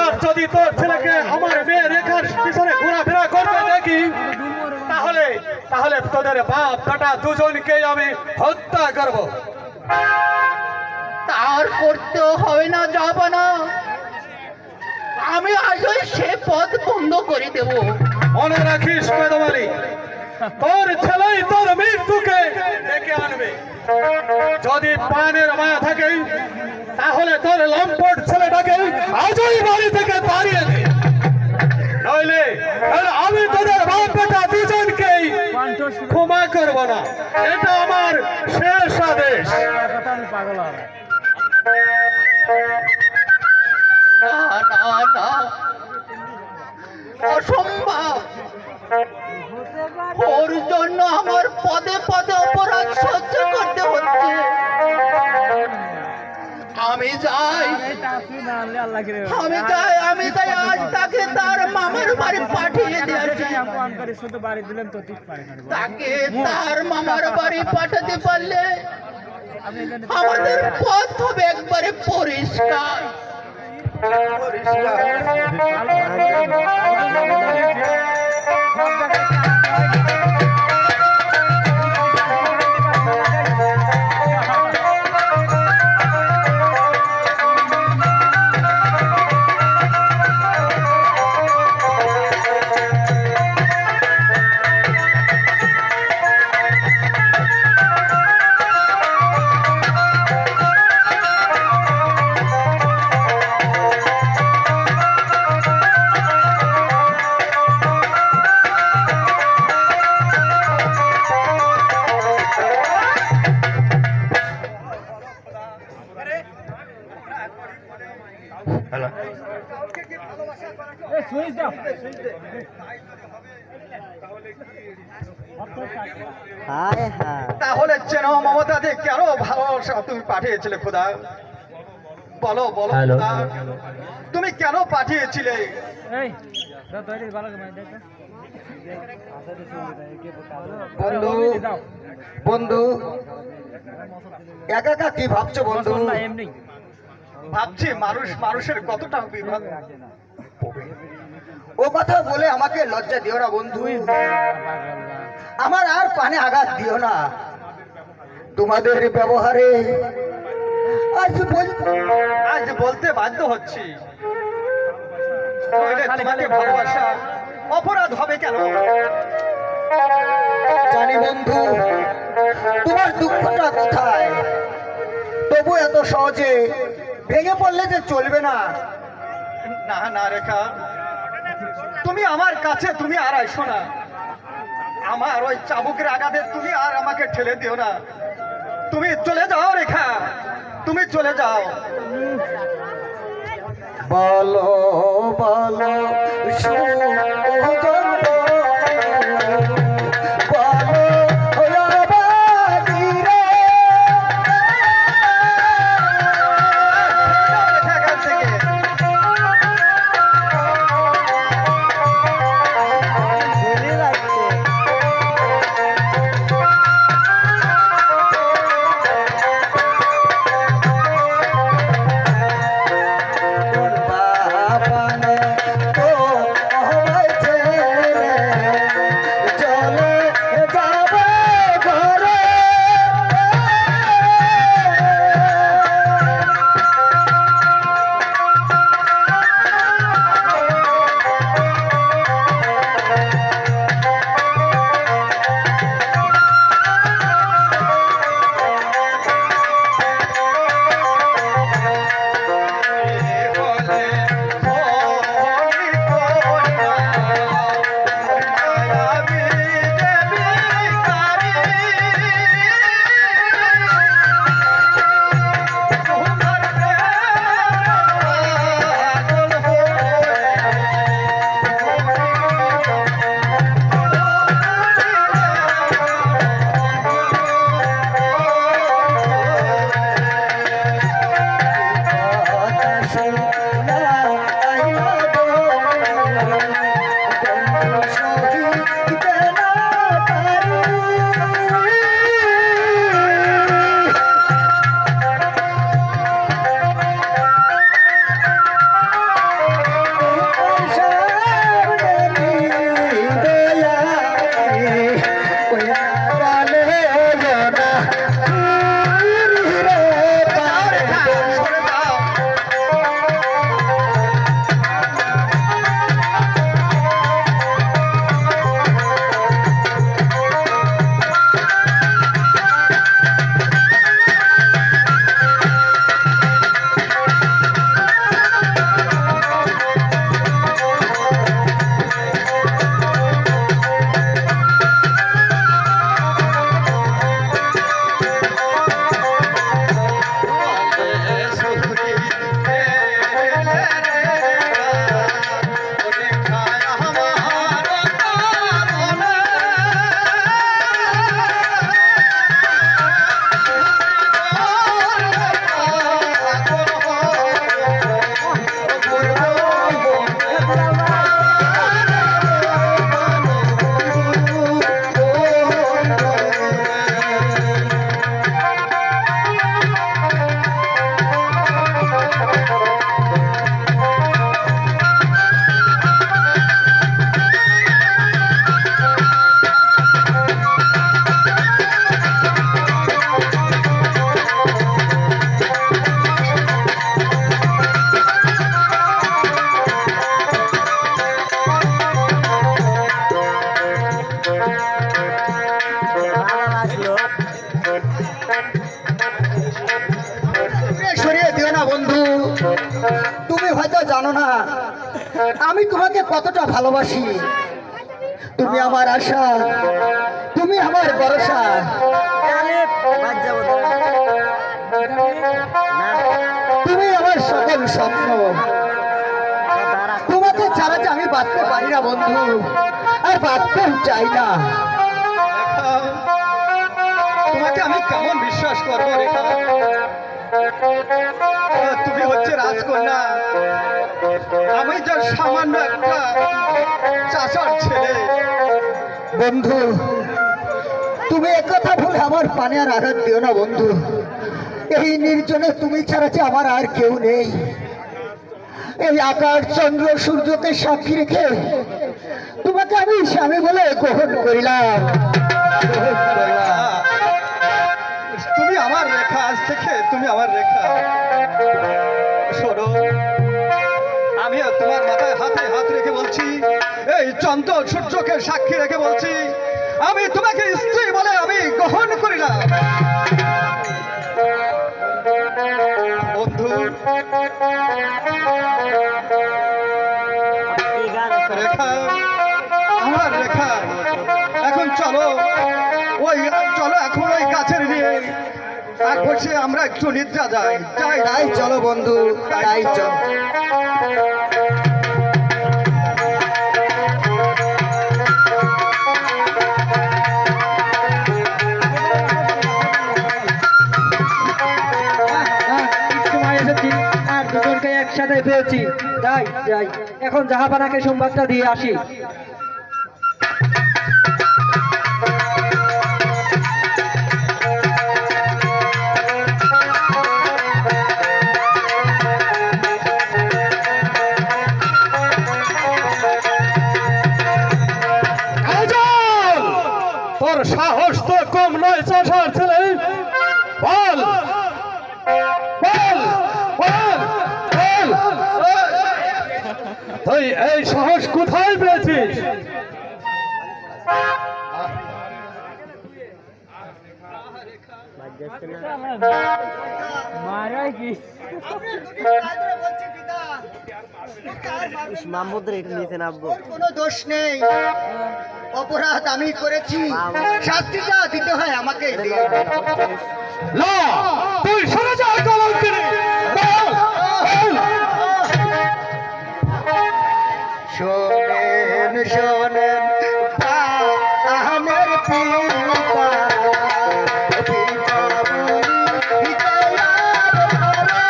আর যদি তোর ছেলেকে আমার মেয়ে রেখার পিছনে ঘোরাফেরা করতে দেখি তাহলে তাহলে তোদের বাপ বেটা দুজনকেই আমি হত্যা করব। তার করতেও হবে না যাবো না, আমি আজই সে পথ বন্ধ করে দেব। মনে রাখিস কদম আলী, তোর ছেলেই তোর মৃত্যুকে ডেকে আনবে। যদি পানের মায়া থাকে তাহলে তোর লম্পট ছেলেটাকে আজই বাড়ি থেকে তাড়িয়ে দে, নইলে আমি তোদের বাপ বেটা দুজনকেই ক্ষমা করব না। এটা আমার শেষ আদেশ। না না না, অসম্ভব। ওর জন্য আমার পদে পদে অপরাধ সহ্য করতে হচ্ছে। আমি যাই আজ তাকে তার মামার বাড়ি পাঠিয়ে দিয়েছি। তাকে তার মামার বাড়ি পাঠাতে পারলে আমাদের পথ হবে একবারে পরিষ্কার। হায় হায় তাহলে চেন মমতা দিয়ে কেন ভালোবাসা তুমি পাঠিয়েছিলে খোদা? বলো বলো খোদা, তুমি কেন পাঠিয়েছিলে? বন্ধু বন্ধু একা একা কি ভাবছো বন্ধু? ভাবছি মানুষের কতটা বিভাগ। ও কথা বলে আমাকে লজ্জা দিও না বন্ধু, আমার আর পানে আঘাত দিও না। তোমাদের ব্যবহারে আজ বলতে বাধ্য হচ্ছি, নইলে তোমাকে ভালোবাসা অপরাধ হবে কেন? জানি বন্ধু তোমার দুঃখটা কোথায়, তবু এত সহজে ভেঙে পড়লে যে চলবে না। না না রেখা, তুমি আমার কাছে তুমি আর আইসো না। আমার ওই চাবুকের আঘাতে তুমি আর আমাকে ঠেলে দিও না। তুমি চলে যাও রেখা, তুমি চলে যাও। বলো বলো সরিয়ে দিও না বন্ধু, তুমি হয়তো জানো না আমি তোমাকে কতটা ভালোবাসি। তুমি আমার আশা, তুমি আমার ভরসা। তুমি আমার সকল স্বপ্ন। তোমাকে ছাড়া যে আমি বাঁচতে পারি না বন্ধু, আর বাঁচতেও চাই না। তোমাকে আমি কেমন বিশ্বাস করবো রেখা? তুমি হচ্ছে রাজকন্যা, আমি যে সামান্য একটা চাষার ছেলে। বন্ধু তুমি একথা বলে আমার পানে আর আঘাত দিও না বন্ধু। এই নির্জনে তুমি ছাড়া যে আমার আর কেউ নেই। এই আকাশ চন্দ্র সূর্যকে সাক্ষী রেখে তোমাকে আমি স্বামী বলে গ্রহণ করিলাম। তুমি আমার রেখা, আজ থেকে তুমি আমার রেখা। শোনো, আমিও তোমার মাথায় হাতে হাত রেখে বলছি, এই চন্দ্র সূর্যকে সাক্ষী রেখে বলছি, আমি তোমাকে স্ত্রী বলে আমি গ্রহণ করিলাম। বন্ধু রেখা, আমার রেখা, এখন চলো এখন ওই গাছের নিয়ে বসে আমরা একটু নিদ্রা যাই। তাই চলো বন্ধু, তাই চলো। আর দুজনকে একসাথে পেয়েছি। যাই যাই, এখন জাহাপানাকে সংবাদটা দিয়ে আসি। তোর সাহস তো কম নয় চাষার ছেলে, বল বল বল বল, তুই এই সাহস কোথায় পেয়েছিস? মাহমুদের এটা নিয়েছেন আব্বু। কোনো দোষ নেই, অপরাধ আমি করেছি, শাস্তিটা দিতে হয় আমাকে। না, তুই সরে যা কলঙ্কিনী। বল বল। শোনেন শোনেন আহমের পিতা, পিতা বলি, পিতা আর ঘরে।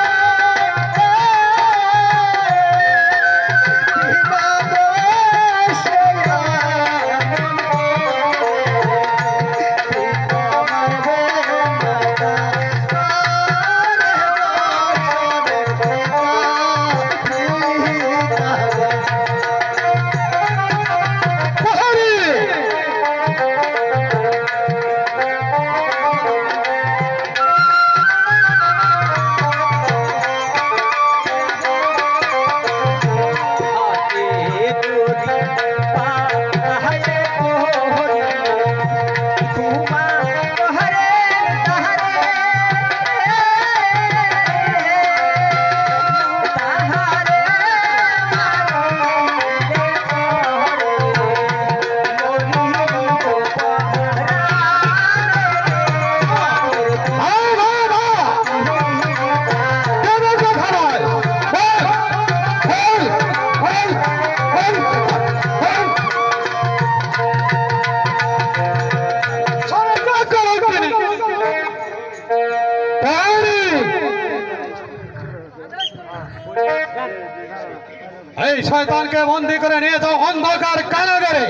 এই শয়তানকে বন্দি করে নিয়ে যাও অন্ধকার কারাগারে।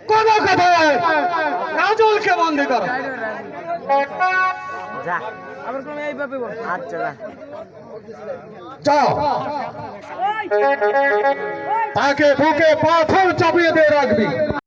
কোন কথা কাজলকে বন্দি করো। যা আচ্ছা যা যাও, তাকে বুকে পাথর চাপিয়ে দিয়ে রাখবি।